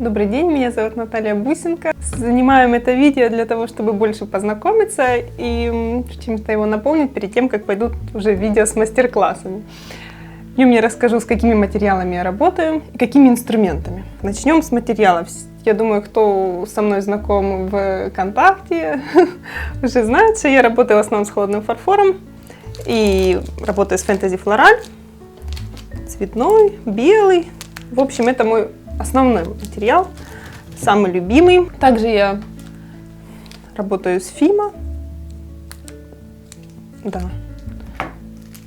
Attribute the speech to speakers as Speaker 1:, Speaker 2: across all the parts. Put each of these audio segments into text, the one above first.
Speaker 1: Добрый день, меня зовут Наталья Бусенко. Занимаем это видео для того, чтобы больше познакомиться и чем-то его наполнить перед тем, как пойдут уже видео с мастер-классами. В нем я расскажу, с какими материалами я работаю и какими инструментами. Начнем с материалов. Я думаю, кто со мной знаком в ВКонтакте, уже знает, что я работаю в основном с холодным фарфором и работаю с Fantasy Floral, цветной, белый. В общем, это мой основной материал, самый любимый. Также я работаю с Fima, да.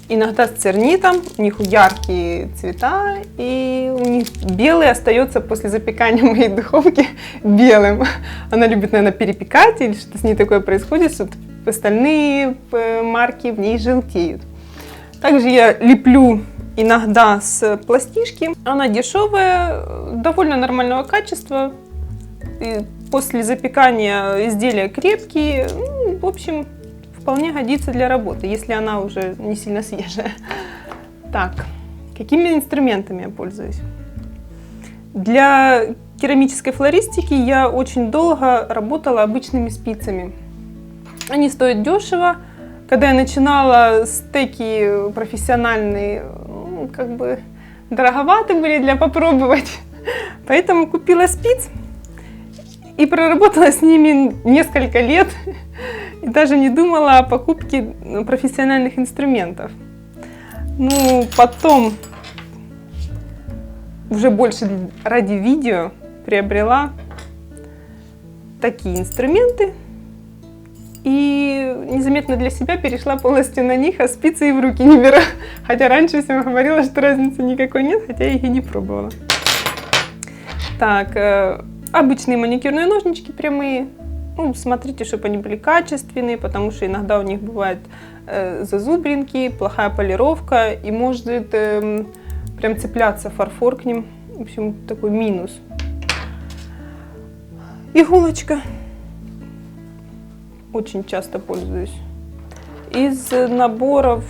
Speaker 1: Иногда с цернитом, у них яркие цвета, и у них белый остается после запекания в моей духовке белым. Она любит, наверное, перепекать, или что с ней такое происходит, что остальные марки в ней желтеют. Также я леплю иногда с пластишки. Она дешевая, довольно нормального качества. И после запекания изделия крепкие. В общем, вполне годится для работы, если она уже не сильно свежая. Так, какими инструментами я пользуюсь? Для керамической флористики я очень долго работала обычными спицами. Они стоят дешево. Когда я начинала, стеки профессиональные, как бы дороговаты были для попробовать. Поэтому купила спиц и проработала с ними несколько лет. И даже не думала о покупке профессиональных инструментов. Ну, потом, уже больше ради видео, приобрела такие инструменты. И незаметно для себя перешла полностью на них, а спицы и в руки не беру. Хотя раньше всем говорила, что разницы никакой нет, хотя я их и не пробовала. Так, обычные маникюрные ножнички прямые. Ну, смотрите, чтобы они были качественные, потому что иногда у них бывают зазубринки, плохая полировка, и может прям цепляться фарфор к ним. В общем, такой минус. Иголочка. Очень часто пользуюсь. Из наборов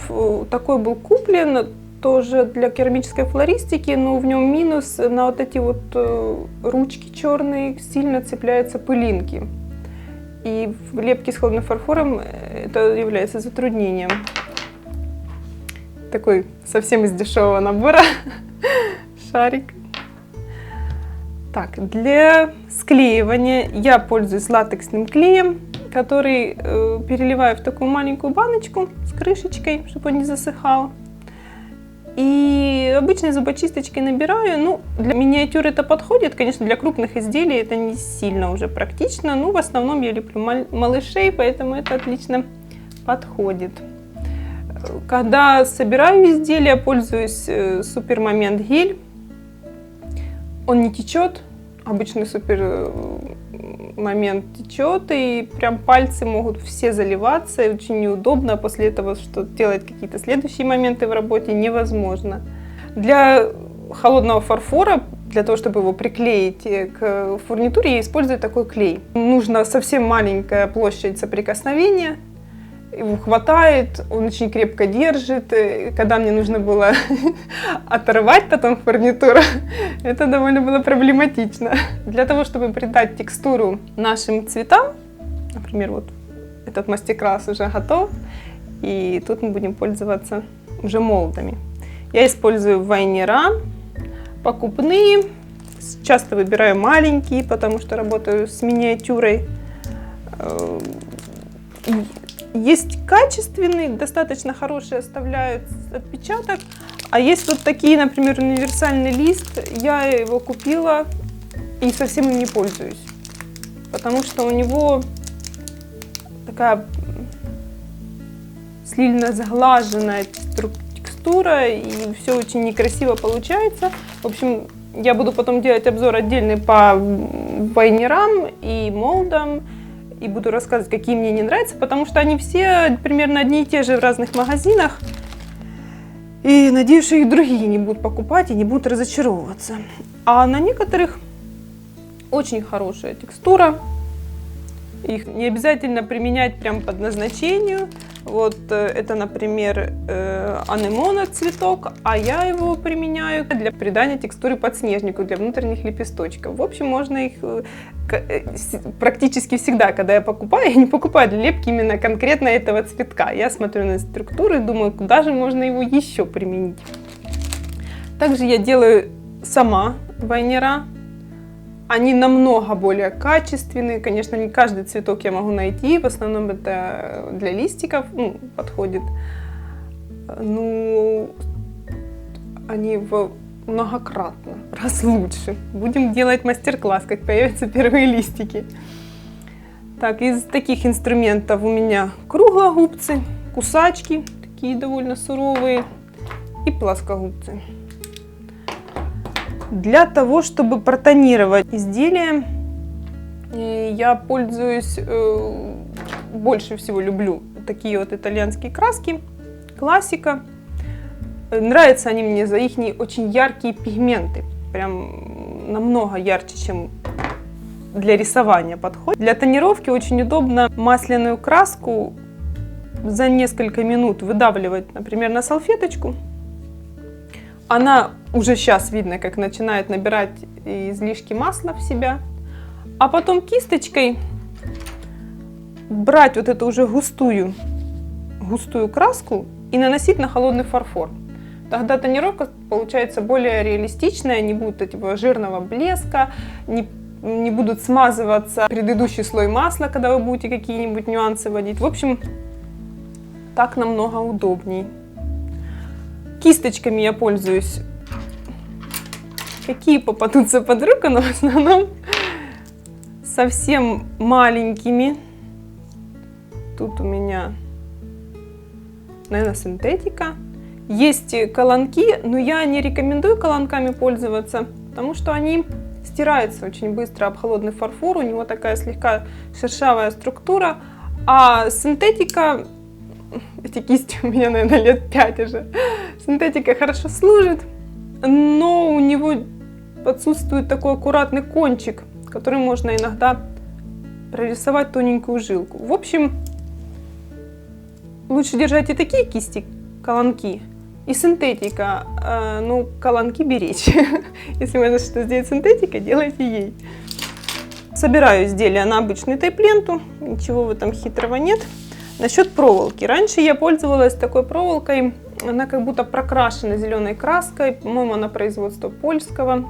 Speaker 1: такой был куплен, тоже для керамической флористики, но в нем минус, на вот эти вот ручки черные сильно цепляются пылинки. И в лепке с холодным фарфором это является затруднением. Такой совсем из дешевого набора шарик. Так, для склеивания я пользуюсь латексным клеем, который переливаю в такую маленькую баночку с крышечкой, чтобы он не засыхал. И обычной зубочисточкой набираю. Ну, для миниатюр это подходит, конечно, для крупных изделий это не сильно уже практично, но в основном я леплю малышей, поэтому это отлично подходит. Когда собираю изделия, пользуюсь Супер Момент гель. Он не течет, обычный Супер Момент течет, и прям пальцы могут все заливаться, и очень неудобно. После этого что делать какие-то следующие моменты в работе невозможно. Для холодного фарфора, для того, чтобы его приклеить к фурнитуре, я использую такой клей. Нужна совсем маленькая площадь соприкосновения. Его хватает, он очень крепко держит. Когда мне нужно было оторвать потом фурнитуру, это довольно было проблематично. Для того, чтобы придать текстуру нашим цветам, например, вот этот мастер-класс уже готов, и тут мы будем пользоваться уже молдами. Я использую вайнера покупные, часто выбираю маленькие, потому что работаю с миниатюрой. Есть качественные, достаточно хорошие, оставляют отпечаток. А есть вот такие, например, универсальный лист. Я его купила и совсем им не пользуюсь. Потому что у него такая сильно сглаженная текстура, и все очень некрасиво получается. В общем, я буду потом делать обзор отдельный по вайнерам и молдам. И буду рассказывать, какие мне не нравятся, потому что они все примерно одни и те же в разных магазинах. И надеюсь, что их другие не будут покупать и не будут разочаровываться. А на некоторых очень хорошая текстура. Их не обязательно применять прям по назначению. Вот это, например, анемона цветок, а я его применяю для придания текстуры подснежнику, для внутренних лепесточков. В общем, можно их практически всегда, когда я покупаю, я не покупаю для лепки именно конкретно этого цветка. Я смотрю на структуру и думаю, куда же можно его еще применить. Также я делаю сама вайнера. Они намного более качественные. Конечно, не каждый цветок я могу найти. В основном это для листиков подходит. Ну, они многократно, раз лучше. Будем делать мастер-класс, как появятся первые листики. Так, из таких инструментов у меня круглогубцы, кусачки, такие довольно суровые, и плоскогубцы. Для того, чтобы протонировать изделие, я пользуюсь, больше всего люблю такие вот итальянские краски, классика. Нравятся они мне за их очень яркие пигменты, прям намного ярче, чем для рисования подходит. Для тонировки очень удобно масляную краску за несколько минут выдавливать, например, на салфеточку. Она уже сейчас видно, как начинает набирать излишки масла в себя. А потом кисточкой брать вот эту уже густую краску и наносить на холодный фарфор. Тогда тонировка получается более реалистичная, не будет этого жирного блеска, не будут смазываться предыдущий слой масла, когда вы будете какие-нибудь нюансы вводить. В общем, так намного удобней. Кисточками я пользуюсь, какие попадутся под руку, но в основном совсем маленькими. Тут у меня, наверное, синтетика. Есть колонки, но я не рекомендую колонками пользоваться, потому что они стираются очень быстро об холодный фарфор, у него такая слегка шершавая структура, а синтетика, эти кисти у меня, наверное, лет 5 уже, синтетика хорошо служит, но у него отсутствует такой аккуратный кончик, который можно иногда прорисовать тоненькую жилку. В общем, лучше держать и такие кисти, колонки, и синтетика, ну, колонки беречь. Если можно что сделать синтетикой, делайте ей. Собираю изделия на обычную тейп-ленту, ничего в этом хитрого нет. Насчет проволоки. Раньше я пользовалась такой проволокой, она как будто прокрашена зеленой краской, по-моему, она производства польского.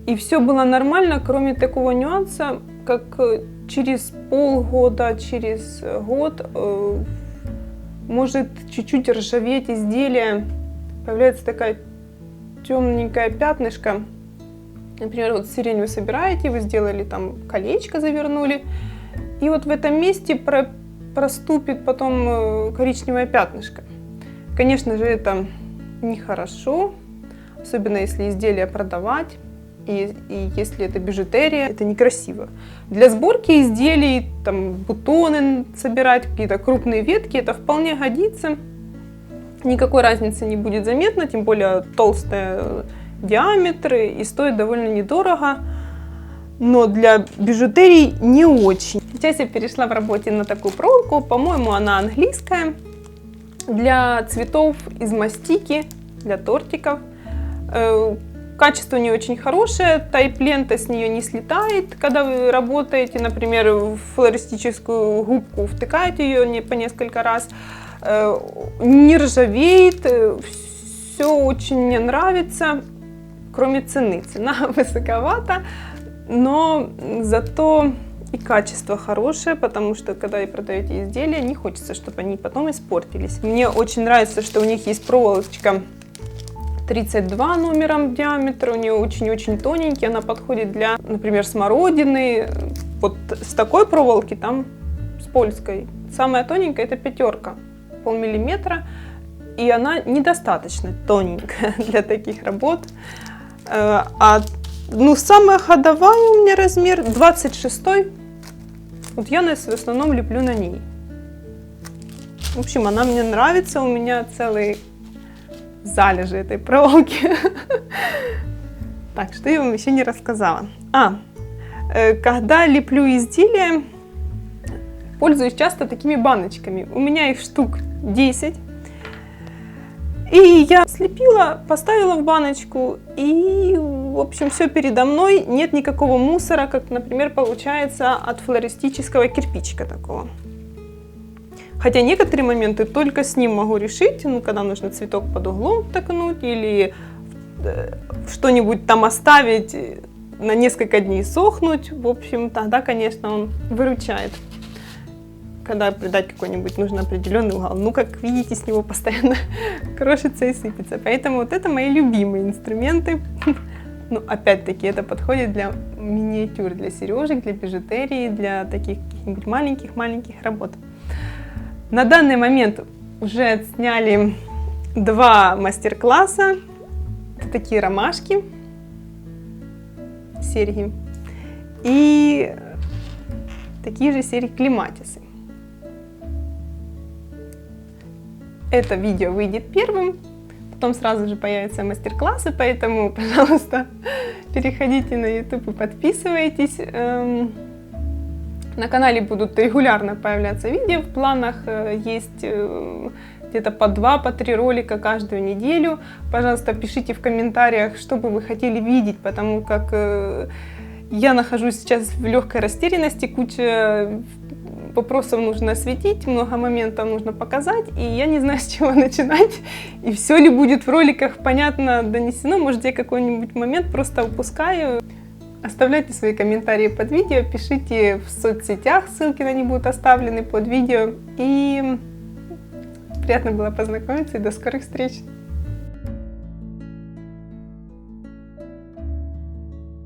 Speaker 1: И все было нормально, кроме такого нюанса, как через полгода, через год может чуть-чуть ржаветь изделие, появляется такая темненькая пятнышко. Например, вот сирень вы собираете, вы сделали там колечко, завернули, и вот в этом месте проступит потом коричневое пятнышко. Конечно же, это нехорошо, особенно если изделие продавать, и если это бижутерия, это некрасиво. Для сборки изделий, там, бутоны собирать, какие-то крупные ветки, это вполне годится. Никакой разницы не будет заметно, тем более толстые диаметры и стоит довольно недорого. Но для бижутерии не очень. Сейчас я перешла в работе на такую проволоку, по-моему, она английская, для цветов из мастики, для тортиков. Качество у нее очень хорошее, тайп-лента с нее не слетает, когда вы работаете, например, в флористическую губку, втыкаете ее по несколько раз, не ржавеет, все очень мне нравится, кроме цены. Цена высоковата, но зато и качество хорошее, потому что когда вы продаете изделия, не хочется, чтобы они потом испортились. Мне очень нравится, что у них есть проволочка 32 номером диаметра, у нее очень-очень тоненький, она подходит для, например, смородины. Вот с такой проволоки, там с польской, самая тоненькая это 5, полмиллиметра, и она недостаточно тоненькая для таких работ. Ну, самая ходовая у меня размер 26, вот я в основном леплю на ней. В общем, она мне нравится, у меня целый залежи этой проволоки. Так, что я вам еще не рассказала. Когда леплю изделие, пользуюсь часто такими баночками. У меня их штук 10. И я слепила, поставила в баночку, и, в общем, все передо мной. Нет никакого мусора, как, например, получается от флористического кирпичика такого. Хотя некоторые моменты только с ним могу решить, ну, когда нужно цветок под углом втокнуть или что-нибудь там оставить на несколько дней сохнуть. В общем, тогда, конечно, он выручает. Когда придать какой-нибудь нужно определенный угол. Ну, как видите, с него постоянно крошится и сыпется. Поэтому вот это мои любимые инструменты. Ну, опять-таки, это подходит для миниатюр, для сережек, для бижутерии, для таких каких-нибудь маленьких работ. На данный момент уже отсняли 2 мастер-класса. Это такие ромашки, серьги. И такие же серьги-клематисы. Это видео выйдет первым, потом сразу же появятся мастер-классы, поэтому, пожалуйста, переходите на YouTube и подписывайтесь. На канале будут регулярно появляться видео, в планах есть где-то по 2-3 ролика каждую неделю. Пожалуйста, пишите в комментариях, что бы вы хотели видеть, потому как я нахожусь сейчас в легкой растерянности, куча вопросов нужно осветить, много моментов нужно показать, и я не знаю, с чего начинать, и все ли будет в роликах понятно донесено, может, я какой-нибудь момент просто упускаю. Оставляйте свои комментарии под видео, пишите в соцсетях, ссылки на них будут оставлены под видео, и приятно было познакомиться, и до скорых встреч!